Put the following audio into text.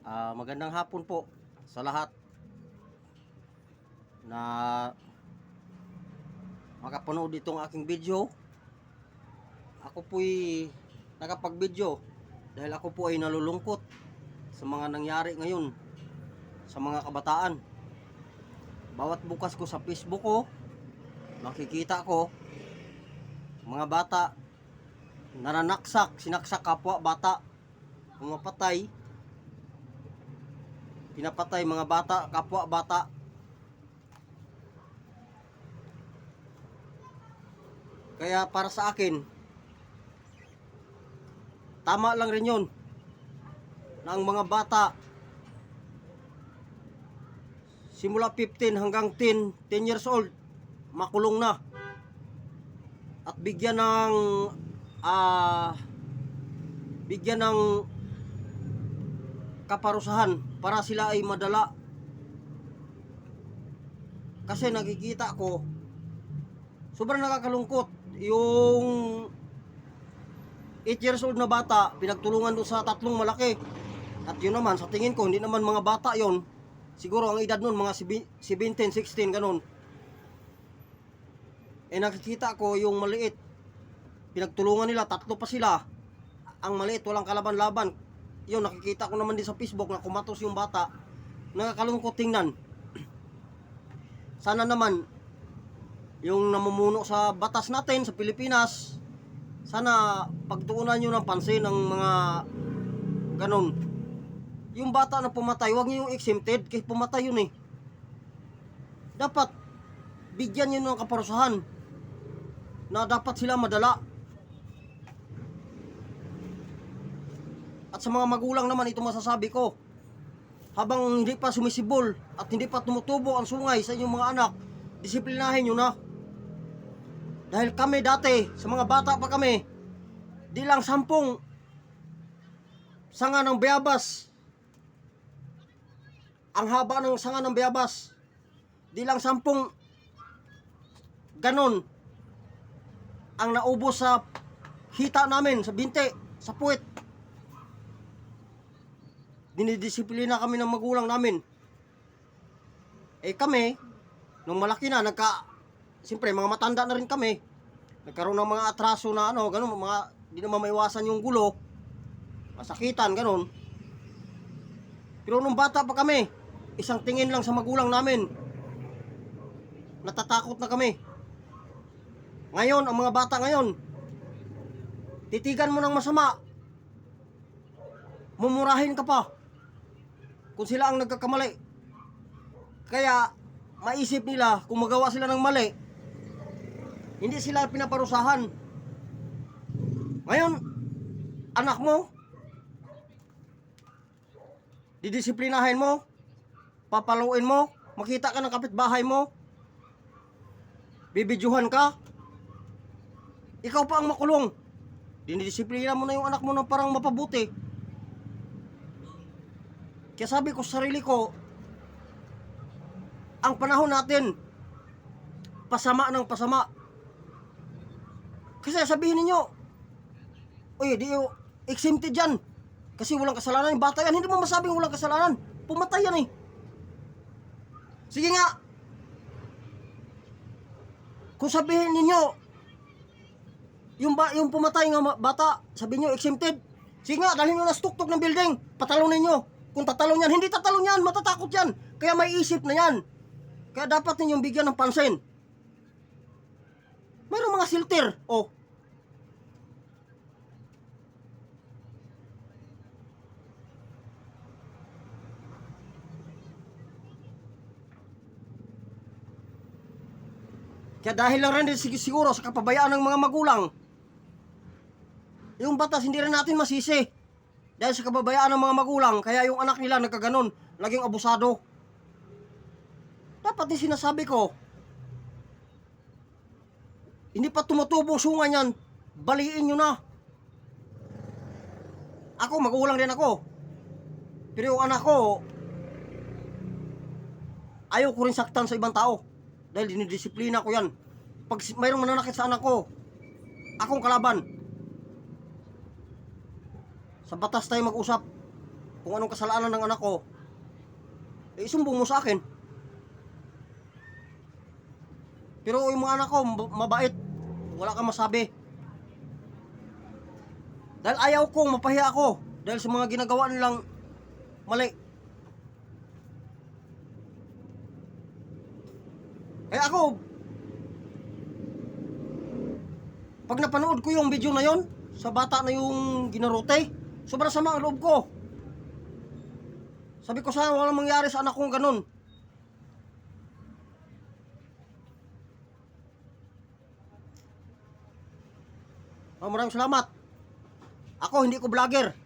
Magandang hapon po sa lahat na makapanood itong aking video. Ako po'y nakapag-video dahil ako po ay nalulungkot sa mga nangyari ngayon sa mga kabataan. Bawat bukas ko sa Facebook ko, makikita ko mga bata nananaksak, sinaksak kapwa bata, pumapatay, pinapatay mga bata, kapwa bata. Kaya para sa akin, tama lang rin yun na ang mga bata simula 15 hanggang 10 years old makulong na at bigyan ng kaparusahan para sila ay madala. Kasi nakikita ko sobrang nakakalungkot yung 8 years old na bata pinagtulungan doon sa tatlong malaki. At yun naman, sa tingin ko, hindi naman mga bata yon. Siguro ang edad nun, mga 17, 16, ganun. Nakikita ko yung maliit. Pinagtulungan nila, tatlo pa sila. Ang maliit, walang kalaban-laban. Yun, nakikita ko naman din sa Facebook na kumatos yung bata. Nakakalungkot tingnan. Sana naman, yung namumuno sa batas natin sa Pilipinas, sana pagtuunan nyo ng pansin ng mga ganon. Yung bata na pumatay, huwag nyo yung exempted kasi pumatay yun eh. Dapat bigyan nyo ng kaparusahan na dapat sila madala. At sa mga magulang naman, ito masasabi ko, habang hindi pa sumisibol at hindi pa tumutubo ang sungay sa inyong mga anak, disiplinahin nyo na. Dahil kami dati, sa mga bata pa kami, di lang 10 sanga ng bayabas. Ang haba ng sanga ng bayabas. Di lang 10 ganon ang naubos sa hita namin, sa binte, sa puwet. Dinidisiplina kami ng magulang namin. Kami, nung malaki na, siyempre, mga matanda na rin kami. Nagkaroon ng mga atraso na ganun, di naman maiwasan yung gulo, masakitan, ganun. Pero nung bata pa kami, isang tingin lang sa magulang namin, natatakot na kami. Ngayon, ang mga bata ngayon, titigan mo ng masama, mumurahin ka pa kung sila ang nagkakamali. Kaya maisip nila kung magawa sila ng mali, hindi sila pinaparusahan. Ngayon, anak mo, didisiplinahin mo, papaluin mo, makita ka ng kapitbahay mo, bibidyuhan ka, ikaw pa ang makulong. Dinidisiplina mo na yung anak mo ng parang mapabuti. Kaya sabi ko sa sarili ko, ang panahon natin, pasama ng pasama. Kasi sabihin ninyo, di exempted yan kasi walang kasalanan yung bata yan. Hindi mo masabing walang kasalanan, pumatay yan eh. Sige nga, kung sabihin ninyo yung pumatay ng bata, sabihin nyo exempted, sige nga, dalhin nyo na stuktok ng building, patalunin nyo. Kung tatalon yan, hindi tatalon yan, matatakot yan. Kaya may isip na yan. Kaya dapat ninyong bigyan ng pansin. Mayroong mga silter. Kaya dahil lang rin siguro sa kapabayaan ng mga magulang, yung batas hindi rin natin masisi. Dahil sa kapabayaan ng mga magulang, kaya yung anak nila nagkaganon, laging abusado. Dapat din sinasabi ko, hindi pa tumutubong sunga niyan, baliin nyo na. Ako, magulang din ako. Pero yung anak ko, ayaw ko rin saktan sa ibang tao. Dahil dinidisiplina ko yan. Pag mayroong mananakit sa anak ko, akong kalaban. Sa batas tayo mag-usap. kung anong kasalanan ng anak ko, eh, isumbong mo sa akin. Pero yung mga anak ko, mabait. Wala kang masabi. Dahil ayaw kong mapahiya ako dahil sa mga ginagawa nilang mali. Eh ako, pag napanood ko yung video na yon sa bata na yung ginarote, sobrang sama ang loob ko. Sabi ko sana walang mangyari sa anak kong ganun. Maraming salamat. Ako hindi ko vlogger.